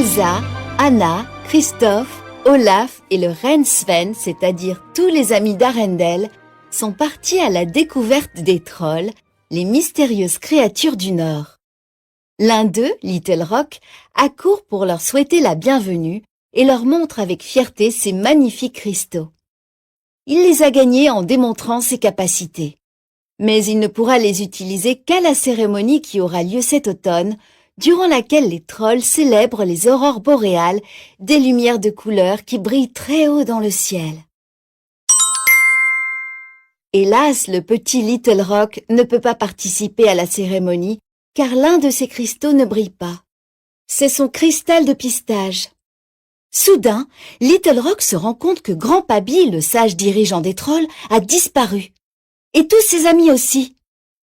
Elsa, Anna, Christophe, Olaf et le reine Sven, c'est-à-dire tous les amis d'Arendelle, sont partis à la découverte des trolls, les mystérieuses créatures du Nord. L'un d'eux, Little Rock, accourt pour leur souhaiter la bienvenue et leur montre avec fierté ses magnifiques cristaux. Il les a gagnés en démontrant ses capacités. Mais il ne pourra les utiliser qu'à la cérémonie qui aura lieu cet automne, durant laquelle les trolls célèbrent les aurores boréales, des lumières de couleur qui brillent très haut dans le ciel. Hélas, le petit Little Rock ne peut pas participer à la cérémonie, car l'un de ses cristaux ne brille pas. C'est son cristal de pistache. Soudain, Little Rock se rend compte que Grand-Pa Bi, le sage dirigeant des trolls, a disparu. Et tous ses amis aussi.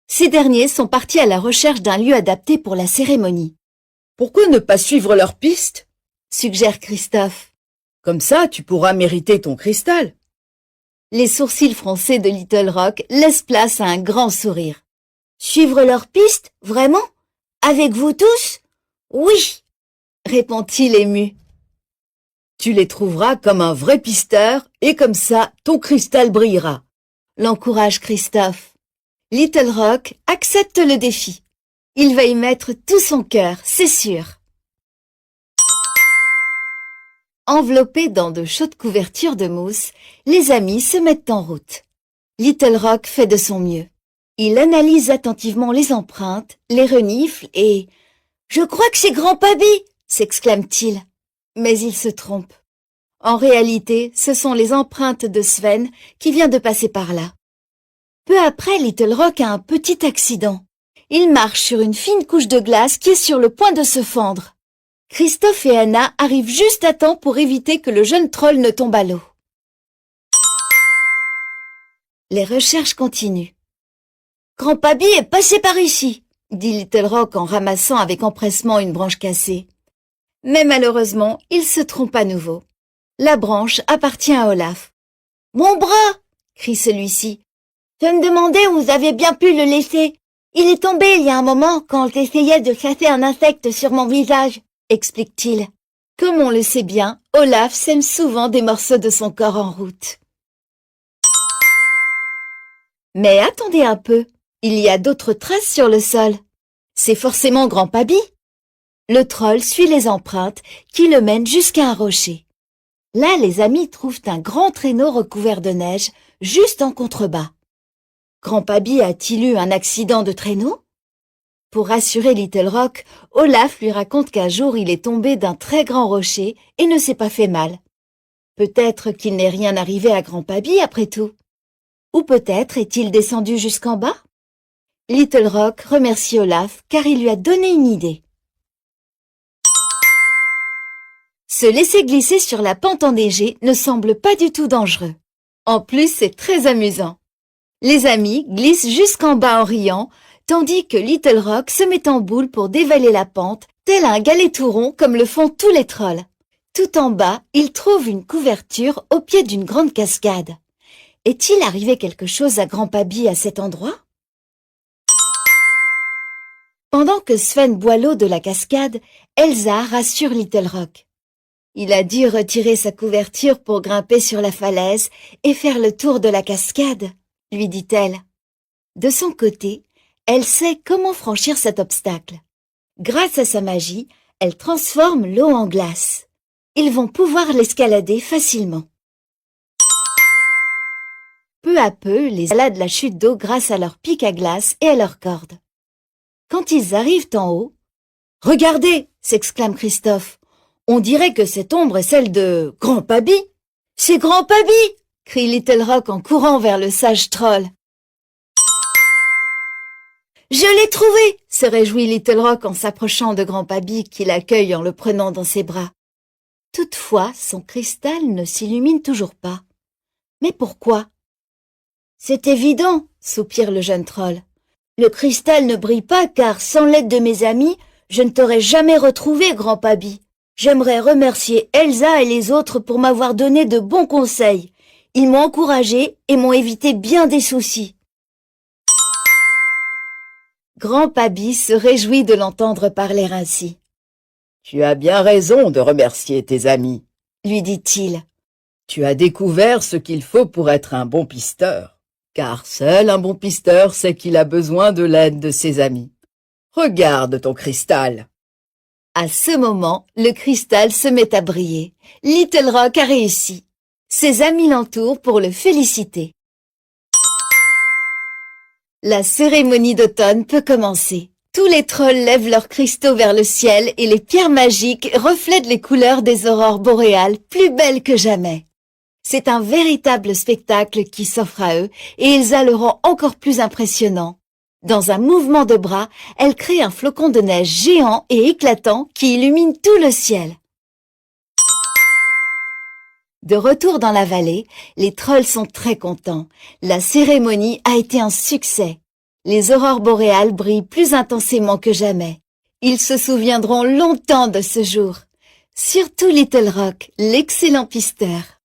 Ces derniers sont partis à la recherche d'un lieu adapté pour la cérémonie. « Pourquoi ne pas suivre leur piste ?» suggère Christophe. « Comme ça, tu pourras mériter ton cristal. » Les sourcils froncés de Little Rock laissent place à un grand sourire. « Suivre leur piste, vraiment? Avec vous tous? Oui !» répond-il ému. « Tu les trouveras comme un vrai pisteur et comme ça, ton cristal brillera. » l'encourage Christophe. Little Rock accepte le défi. Il va y mettre tout son cœur, c'est sûr. Enveloppés dans de chaudes couvertures de mousse, les amis se mettent en route. Little Rock fait de son mieux. Il analyse attentivement les empreintes, les renifle et... « Je crois que c'est Grand-Pa Bi !» s'exclame-t-il. Mais il se trompe. En réalité, ce sont les empreintes de Sven qui vient de passer par là. Peu après, Little Rock a un petit accident. Il marche sur une fine couche de glace qui est sur le point de se fendre. Christophe et Anna arrivent juste à temps pour éviter que le jeune troll ne tombe à l'eau. Les recherches continuent. « Grand-Pa Bi est passé par ici !» dit Little Rock en ramassant avec empressement une branche cassée. Mais malheureusement, il se trompe à nouveau. La branche appartient à Olaf. « Mon bras !» crie celui-ci. « Je me demandais où vous avez bien pu le laisser. Il est tombé il y a un moment quand j'essayais de chasser un insecte sur mon visage, » explique-t-il. Comme on le sait bien, Olaf sème souvent des morceaux de son corps en route. Mais attendez un peu, il y a d'autres traces sur le sol. C'est forcément Grand-Pa Bi. Le troll suit les empreintes qui le mènent jusqu'à un rocher. Là, les amis trouvent un grand traîneau recouvert de neige, juste en contrebas. Grand-Pa Bi a-t-il eu un accident de traîneau? Pour rassurer Little Rock, Olaf lui raconte qu'un jour il est tombé d'un très grand rocher et ne s'est pas fait mal. Peut-être qu'il n'est rien arrivé à Grand-Pa Bi après tout. Ou peut-être est-il descendu jusqu'en bas? Little Rock remercie Olaf car il lui a donné une idée. Se laisser glisser sur la pente enneigée ne semble pas du tout dangereux. En plus, c'est très amusant. Les amis glissent jusqu'en bas en riant, tandis que Little Rock se met en boule pour dévaler la pente, tel un galet tout rond comme le font tous les trolls. Tout en bas, il trouve une couverture au pied d'une grande cascade. Est-il arrivé quelque chose à Grand-Pa Bi à cet endroit? Pendant que Sven boit l'eau de la cascade, Elsa rassure Little Rock. Il a dû retirer sa couverture pour grimper sur la falaise et faire le tour de la cascade, lui dit-elle. De son côté, elle sait comment franchir cet obstacle. Grâce à sa magie, elle transforme l'eau en glace. Ils vont pouvoir l'escalader facilement. Peu à peu, les escaladent la chute d'eau grâce à leur pic à glace et à leurs cordes. Quand ils arrivent en haut, « Regardez !» s'exclame Christophe. « On dirait que cette ombre est celle de Grand-Pa Bi. »« C'est Grand-Pa Bi !» crie Little Rock en courant vers le sage troll. « Je l'ai trouvé !» se réjouit Little Rock en s'approchant de Grand-Pa Bi qui l'accueille en le prenant dans ses bras. Toutefois, son cristal ne s'illumine toujours pas. Mais pourquoi? « C'est évident !» soupire le jeune troll. « Le cristal ne brille pas car sans l'aide de mes amis, je ne t'aurais jamais retrouvé, Grand-Pa Bi. J'aimerais remercier Elsa et les autres pour m'avoir donné de bons conseils. Ils m'ont encouragé et m'ont évité bien des soucis. » Grand-Pa Bi se réjouit de l'entendre parler ainsi. Tu as bien raison de remercier tes amis, lui dit-il. Tu as découvert ce qu'il faut pour être un bon pisteur, car seul un bon pisteur sait qu'il a besoin de l'aide de ses amis. Regarde ton cristal. À ce moment, le cristal se met à briller. Little Rock a réussi. Ses amis l'entourent pour le féliciter. La cérémonie d'automne peut commencer. Tous les trolls lèvent leurs cristaux vers le ciel et les pierres magiques reflètent les couleurs des aurores boréales plus belles que jamais. C'est un véritable spectacle qui s'offre à eux et ils a le rend encore plus impressionnant. Dans un mouvement de bras, elle crée un flocon de neige géant et éclatant qui illumine tout le ciel. De retour dans la vallée, les trolls sont très contents. La cérémonie a été un succès. Les aurores boréales brillent plus intensément que jamais. Ils se souviendront longtemps de ce jour. Surtout Little Rock, l'excellent pisteur.